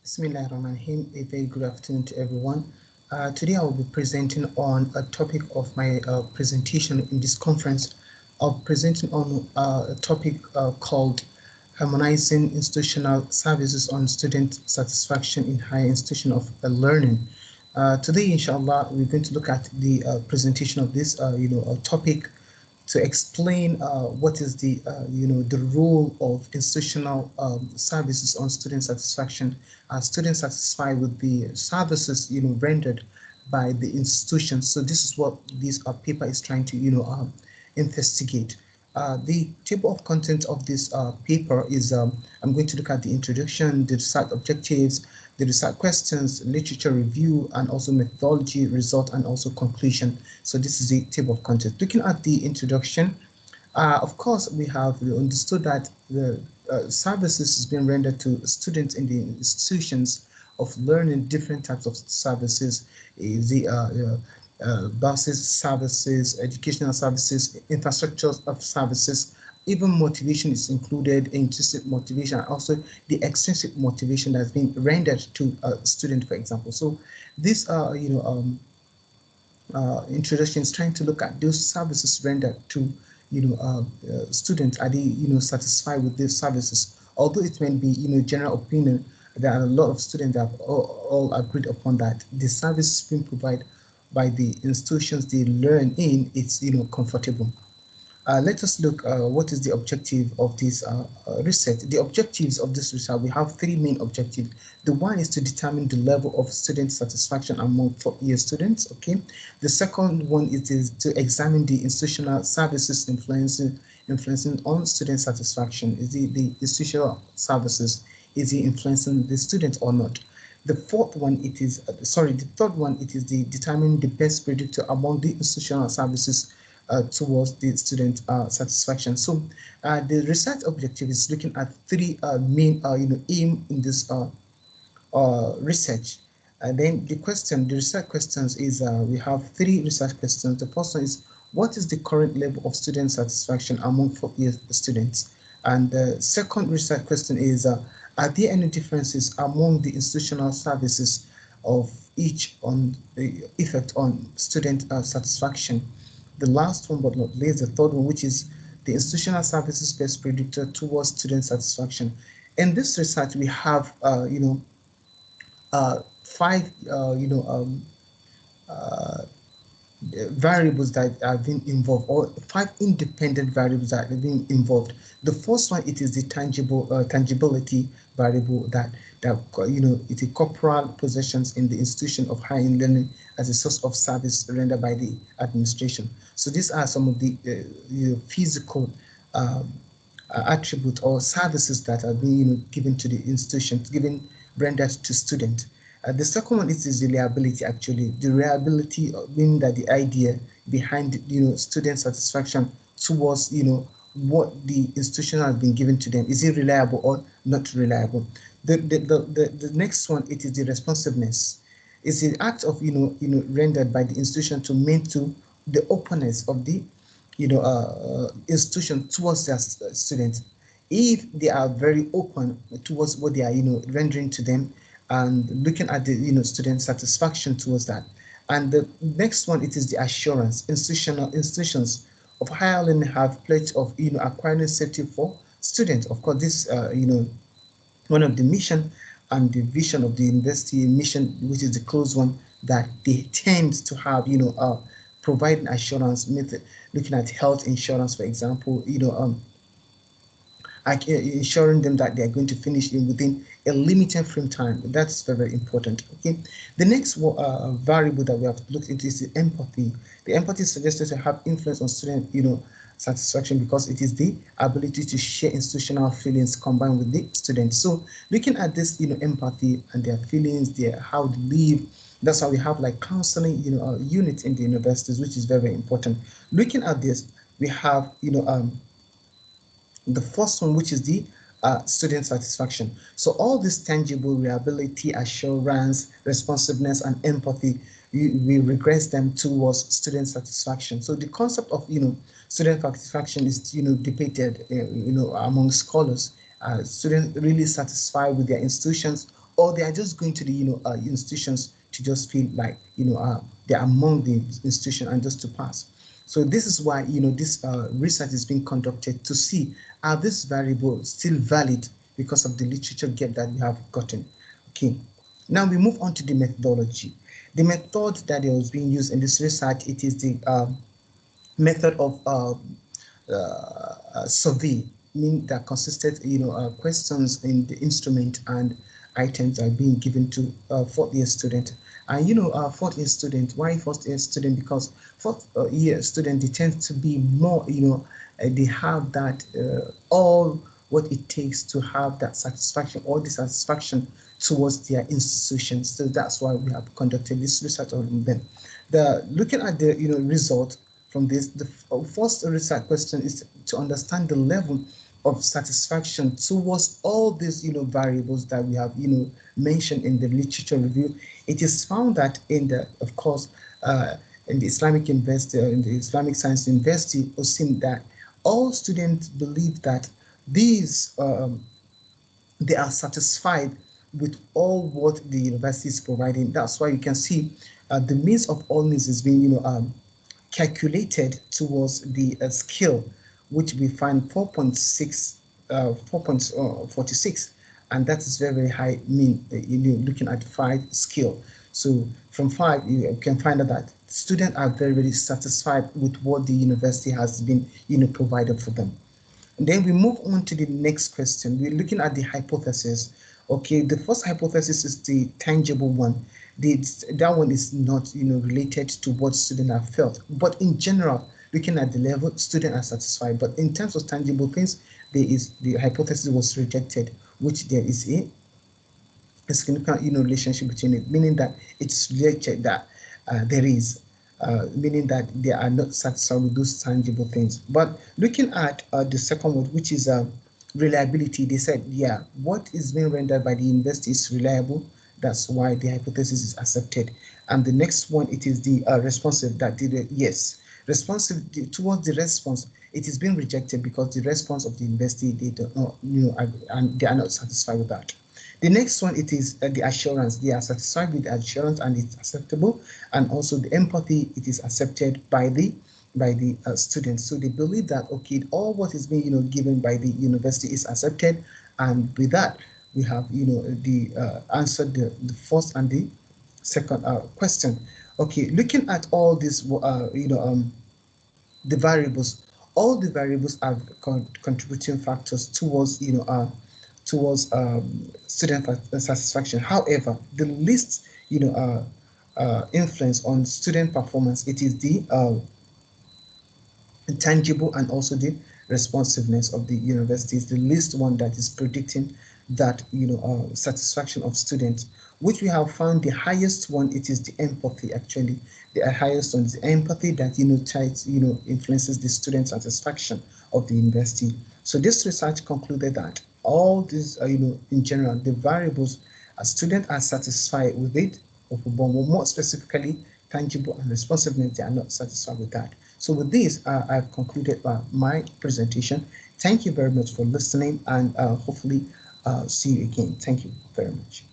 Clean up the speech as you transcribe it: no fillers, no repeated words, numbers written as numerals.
Bismillahirrahmanirrahim. A very good afternoon to everyone. Today I will be presenting on a topic of my presentation in this conference. I'll be presenting on a topic called Harmonizing Institutional Services on Student Satisfaction in Higher Institution of Learning. Today, inshallah, we're going to look at the presentation of this, topic to explain what is the role of institutional services on student satisfaction. Are students satisfied with the services rendered by the institution? So this is what this paper is trying to investigate. The table of contents of this paper is I'm going to look at the introduction, the research objectives, the research questions, literature review, and also methodology, result, and also conclusion. So this is the table of contents. Looking at the introduction, of course, we have understood that the services is being rendered to students in the institutions of learning. Different types of services, buses services, educational services, infrastructure of services, even motivation is included, intrinsic motivation, and also the extrinsic motivation that's been rendered to a student, for example. So this introduction is trying to look at those services rendered to students. Are they satisfied with these services? Although it may be general opinion, there are a lot of students that have all agreed upon that the services being provided by the institutions they learn in, it's comfortable. Let us look what is the objective of this research. The objectives of this research, we have three main objectives. The one is to determine the level of student satisfaction among fourth-year students. Okay. The second one is to examine the institutional services influencing on student satisfaction. Is the institutional services, is it influencing the student or not? The third one, it is the determining the best predictor among the institutional services towards the student satisfaction. So the research objective is looking at three main aim in this research. And then the research questions is we have three research questions. The first one is, what is the current level of student satisfaction among fourth-year students? And the second research question is, are there any differences among the institutional services of each on the effect on student satisfaction? The last one, but not least, the third one, which is the institutional services best predictor towards student satisfaction. In this research, we have five variables that have been involved, or five independent variables that have been involved. The first one, it is the tangibility variable that it's a corporal possessions in the institution of higher learning as a source of service rendered by the administration. So these are some of the physical attributes or services that are being given to the institution, rendered to students. The second one is the reliability. Actually, the reliability meaning that the idea behind student satisfaction towards what the institution has been given to them, is it reliable or not reliable? The next one, it is the responsiveness. It's the act of rendered by the institution to meet to the openness of the institution towards their students. If they are very open towards what they are rendering to them, and looking at the student satisfaction towards that. And the next one, it is the assurance. Institutions of higher learning have pledge of acquiring safety for students. Of course, this one of the mission and the vision of the university mission, which is the close one, that they tend to have providing assurance method, looking at health insurance, for example, ensuring them that they are going to finish within a limited frame time. That's very, very important. Okay. The next variable that we have looked into is the empathy. The empathy is suggested to have influence on student satisfaction because it is the ability to share institutional feelings combined with the students. So looking at this empathy and their feelings, how they live, that's why we have like counseling units in the universities, which is very, very important. Looking at this, we have the first one, which is the student satisfaction. So all this tangible reliability, assurance, responsiveness, and empathy, we regress them towards student satisfaction. So the concept of student satisfaction is debated among scholars. Students really satisfied with their institutions or they are just going to the institutions to just feel like they're among the institution and just to pass. So this is why this research is being conducted to see, are these variables still valid because of the literature gap that we have gotten. Okay, now we move on to the methodology. The method that was being used in this research, it is the method of survey, mean that consisted questions in the instrument and items are being given to fourth year student. And fourth year student, why fourth year student? Because fourth year student, they tend to be more they have that all what it takes to have that satisfaction or dissatisfaction towards their institutions. So that's why we have conducted this research on them. The looking at the result from this, the first research question is to understand the level of satisfaction towards all these variables that we have mentioned in the literature review. It is found that in the, of course, in the Islamic University, in the Islamic Science University, OSIM, that all students believe that these they are satisfied with all what the university is providing. That's why you can see the means of all means is being calculated towards the scale, which we find 4.6, 4.46, and that is very, very high mean. Looking at 5 scale. So from 5, you can find out that students are very, very satisfied with what the university has been provided for them. And then we move on to the next question. We're looking at the hypothesis. Okay, the first hypothesis is the tangible one. That one is not related to what students have felt, but in general, looking at the level, students are satisfied. But in terms of tangible things, the hypothesis was rejected, which there is a significant relationship between it, meaning that it's rejected that there is meaning that they are not satisfied with those tangible things. But looking at the second one, which is reliability, they said, yeah, what is being rendered by the university is reliable. That's why the hypothesis is accepted. And the next one, it is the responsive, that did yes, responsive towards the response, it is being rejected because the response of the university, they don't know, and they are not satisfied with that. The next one, it is the assurance. They are satisfied with the assurance and it's acceptable. And also the empathy, it is accepted by the students. So they believe that, okay, all what is being given by the university is accepted. And with that, we have the answer the first and the second question. Okay, looking at all these the variables, all the variables are contributing factors towards towards student satisfaction. However, the least influence on student performance, it is the tangible and also the responsiveness of the university is the least one that is predicting that satisfaction of students, which we have found the highest one, it is the empathy. Actually the highest one is the empathy that tries influences the student satisfaction of the university. So this research concluded that all these in general the variables students are satisfied with it, but more specifically tangible and responsiveness, they are not satisfied with that. So with this, I've concluded my presentation. Thank you very much for listening, and hopefully see you again. Thank you very much.